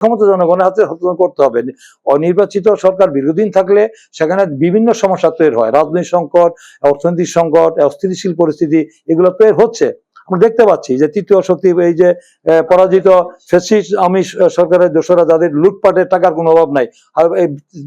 ক্ষমতা জনগণের হাতে হস্তান্তর করতে হবে। অনির্বাচিত সরকার দীর্ঘদিন থাকলে সেখানে বিভিন্ন সমস্যা তৈরি হয়, রাজনৈতিক সংকট, অর্থনৈতিক সংকট, অস্থিতিশীল পরিস্থিতি এগুলো তৈরি হচ্ছে। আমরা দেখতে পাচ্ছি যে তৃতীয় শক্তি, এই যে পরাজিত ফ্যাসিস্ট আওয়ামী সরকারের দোসরা, যাদের লুটপাটের টাকার কোনো অভাব নাই,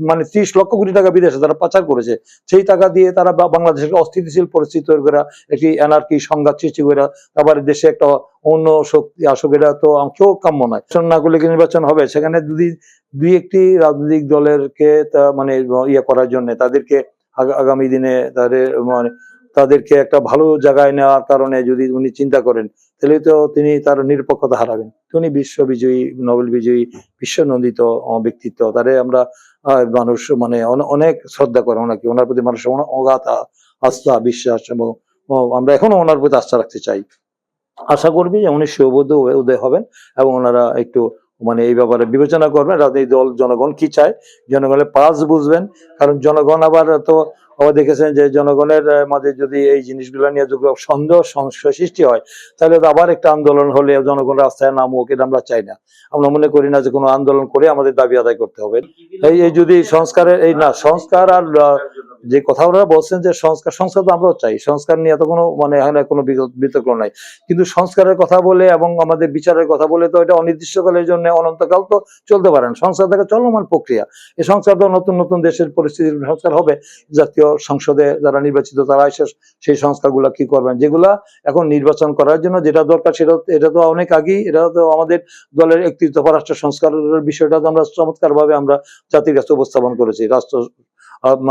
মানে 30 লক্ষ কোটি টাকা বিদেশে তারা পাচার করেছে, সেই টাকা দিয়ে তারা বাংলাদেশের অস্থিতিশীল পরিস্থিতি তৈরি করে, একটি এনার্কি সংঘাত সৃষ্টি করে আবার দেশে একটা অন্য শক্তি আসুক, এটা তো কেউ কাম্য নয়। না করলে কি নির্বাচন হবে? সেখানে যদি দুই একটি রাজনৈতিক দলেরকে মানে ইয়ে করার জন্য তাদেরকে আগামী দিনে তাদেরকে একটা ভালো জায়গায় নেওয়ার কারণে যদি উনি চিন্তা করেন, তাহলে তো তিনি তার নিরপেক্ষতা হারাবেন। উনি বিশ্ববিজয়ী, নোবেল বিজয়ী, বিশ্বনন্দিত ব্যক্তিত্ব, তারে আমরা মানুষ মানে অনেক শ্রদ্ধা করে ওনাকে, ওনার প্রতি মানুষের অগাধ আস্থা, বিশ্বাস, এবং আমরা এখনো ওনার প্রতি আস্থা রাখতে চাই। আশা করবি যে উনি সুবোধ উদয় হবেন এবং ওনারা একটু মানে এই ব্যাপারে বিবেচনা করবেন, রাজনৈতিক দল জনগণ কি চায়, জনগণের পালস বুঝবেন। কারণ জনগণ আবার তো আবার দেখেছেন যে জনগণের মাঝে যদি এই জিনিসগুলো নিয়ে যদি সন্দেহ সংশয় সৃষ্টি হয়, তাহলে তো আবার একটা আন্দোলন হলে জনগণ রাস্তায় নামুক, এটা আমরা চাই না। আমরা মনে করি না যে কোনো আন্দোলন করে আমাদের দাবি আদায় করতে হবে। এই যদি সংস্কারের এই না সংস্কার আর যে কথা ওরা বলছেন যে সংস্কার তো আমরাও চাই, সংস্কার নিয়ে তো কোনো মানে এখানে কোনো বিতর্ক নাই, কিন্তু সংস্কারের কথা বলে এবং আমাদের বিচারের কথা বলে তো এটা অনির্দিষ্টকালের জন্য অনন্তকাল তো চলতে পারে না। সংস্কার থেকে চলমান প্রক্রিয়া, এই সংস্কার তো নতুন নতুন দেশের পরিস্থিতির সংস্কার হবে। জাতীয় সংসদে যারা নির্বাচিত তারা এসে সেই সংস্কারগুলো কি করবেন, যেগুলা এখন নির্বাচন করার জন্য যেটা দরকার সেটা এটা তো অনেক আগেই, এটা তো আমাদের দলের 31 দফা রাষ্ট্র সংস্কারের বিষয়টা তো আমরা চমৎকার ভাবে আমরা জাতির কাছে উপস্থাপন করেছি। রাষ্ট্র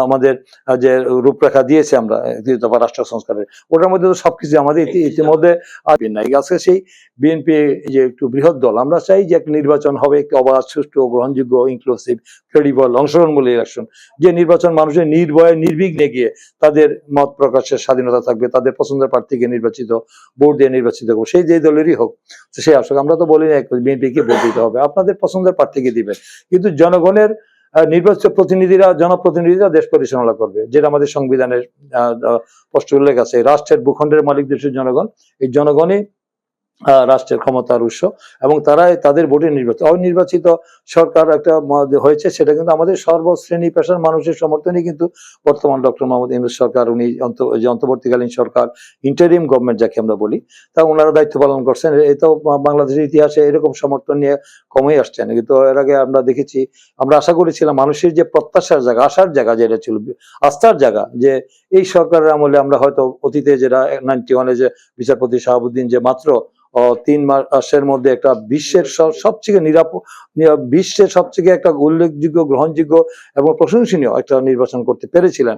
আমাদের যে রূপরেখা দিয়েছে আমরা 31 দফা রাষ্ট্র সংস্কারের, ওটার মধ্যে তো সবকিছু আমাদের ইতিমধ্যে আজকে সেই বিএনপি যে একটু বৃহৎ দল, আমরা চাই যে একটা নির্বাচন হবে একটি অবাধ, সুষ্ঠু, গ্রহণযোগ্য, ইনক্লুসিভ, ক্রেডিবল, অংশগ্রহণমূলক ইলেকশন, যে নির্বাচন মানুষের নির্ভয়ে নির্বিঘ্নে গিয়ে তাদের মত প্রকাশের স্বাধীনতা থাকবে, তাদের পছন্দের প্রার্থীকে নির্বাচিত ভোট দিয়ে নির্বাচিত করবো, সেই যে দলেরই হোক সে আসুক। আমরা তো বলি না বিএনপিকে ভোট দিতে হবে, আপনাদের পছন্দের প্রার্থীকে দিবেন, কিন্তু জনগণের নির্বাচিত প্রতিনিধিরা, জনপ্রতিনিধিরা দেশ পরিচালনা করবে, যেটা আমাদের সংবিধানের স্পষ্ট উল্লেখ আছে। রাষ্ট্রের ভূখণ্ডের মালিক দেশের জনগণ, এই জনগণই রাষ্ট্রের ক্ষমতার উৎস, এবং তারাই তাদের ভোটে নির্বাচিত। অনির্বাচিত সরকার একটা হয়েছে, সেটা কিন্তু আমাদের সর্বশ্রেণী পেশার মানুষের সমর্থনে কিন্তু বর্তমান ডক্টর মোহাম্মদ ইউনূস সরকার, উনি যে অন্তর্বর্তীকালীন সরকার, ইন্টারিম গভর্নমেন্ট যাকে আমরা বলি, তা ওনারা দায়িত্ব পালন করছেন। এই তো বাংলাদেশের ইতিহাসে এরকম সমর্থন নিয়ে কমই আসছেন, কিন্তু এর আগে আমরা দেখেছি, আমরা আশা করেছিলাম মানুষের যে প্রত্যাশার জায়গা, আশার জায়গা যেটা ছিল, আস্থার জায়গা, যে এই সরকারের আমলে আমরা হয়তো অতীতে যেটা 91-এ যে বিচারপতি শাহাবুদ্দিন যে মাত্র 3 মাসের মধ্যে একটা বিশ্বের সবচেয়ে বিশ্বের সবচেয়ে একটা উল্লেখযোগ্য, গ্রহণযোগ্য এবং প্রশংসনীয় একটা নির্বাচন করতে পেরেছিলেন।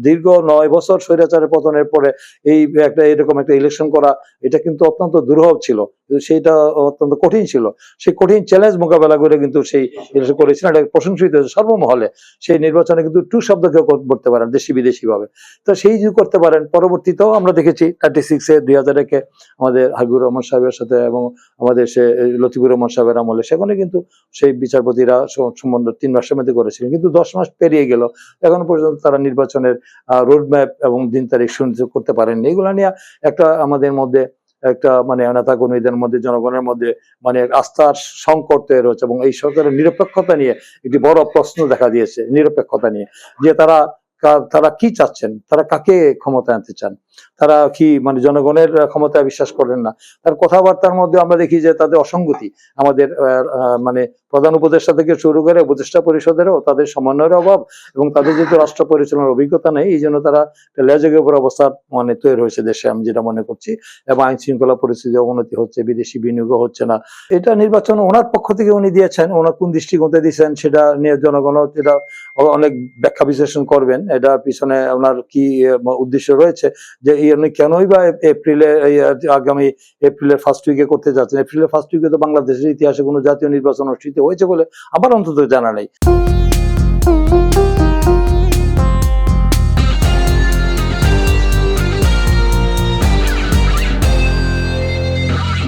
দীর্ঘ 9 বছর স্বৈরাচারের পতনের পরে এই একটা এরকম একটা ইলেকশন করা, এটা কিন্তু অত্যন্ত দুরূহ ছিল, সেইটা অত্যন্ত কঠিন ছিল। সেই কঠিন চ্যালেঞ্জ মোকাবেলা করে কিন্তু সেই ইলেকশন করেছিলেন, এটা প্রশংসিত সর্বমহলে। সেই নির্বাচনে কিন্তু 2 শব্দ কেউ করতে পারেন দেশি বিদেশি ভাবে, তো সেই যে করতে পারেন। পরবর্তীতেও আমরা দেখেছি 36-এ 2001-এ আমাদের হাবিবুর রহমান সাহেবের সাথে এবং আমাদের সে লতিফুর রহমান সাহেবের আমলে, সেখানে কিন্তু সেই বিচারপতিরা সম্বন্ধ 3 মাসের মধ্যে করেছিলেন, কিন্তু 10 মাস পেরিয়ে গেল, এখনো পর্যন্ত তারা নির্বাচনের রোডম্যাপ এবং দিন তারিখ সুনিশ্চিত করতে পারেননি। এগুলো নিয়ে একটা আমাদের মধ্যে একটা মানে নেতা কর্মীদের মধ্যে, জনগণের মধ্যে মানে আস্থার সংকট তৈরি হচ্ছে, এবং এই সরকারের নিরপেক্ষতা নিয়ে একটি বড় প্রশ্ন দেখা দিয়েছে। নিরপেক্ষতা নিয়ে যে তারা কি চাচ্ছেন, তারা কাকে ক্ষমতায় আনতে চান, তারা কি মানে জনগণের ক্ষমতায় বিশ্বাস করেন না। তার কথাবার্তার মধ্যে আমরা দেখি যে তাদের অসঙ্গতি, আমাদের মানে প্রধান উপদেষ্টা থেকে শুরু করে উপদেষ্টা পরিষদেরও তাদের সমন্বয়ের অভাব, এবং তাদের যেহেতু রাষ্ট্র পরিচালনার অভিজ্ঞতা নেই, এই জন্য তারা লেজের উপর অবস্থা মানে তৈরি হয়েছে দেশে, আমি যেটা মনে করছি। এবং আইন শৃঙ্খলা পরিস্থিতি অবনতি হচ্ছে, বিদেশি বিনিয়োগ হচ্ছে না। এটা নির্বাচন ওনার পক্ষ থেকে উনি দিয়েছেন, ওনার কোন দৃষ্টিকোণে দিয়েছেন সেটা নিয়ে জনগণ এটা অনেক ব্যাখ্যা বিশ্লেষণ করবেন, এটার পিছনে ওনার কি উদ্দেশ্য রয়েছে, যে উনি কেনই বা আগামী এপ্রিলের ফার্স্ট উইকে করতে যাচ্ছেন। এপ্রিলের ফার্স্ট উইকে তো বাংলাদেশের ইতিহাসে কোনো জাতীয় নির্বাচন অনুষ্ঠিত হয়েছে বলে আমার অন্তত জানা নেই।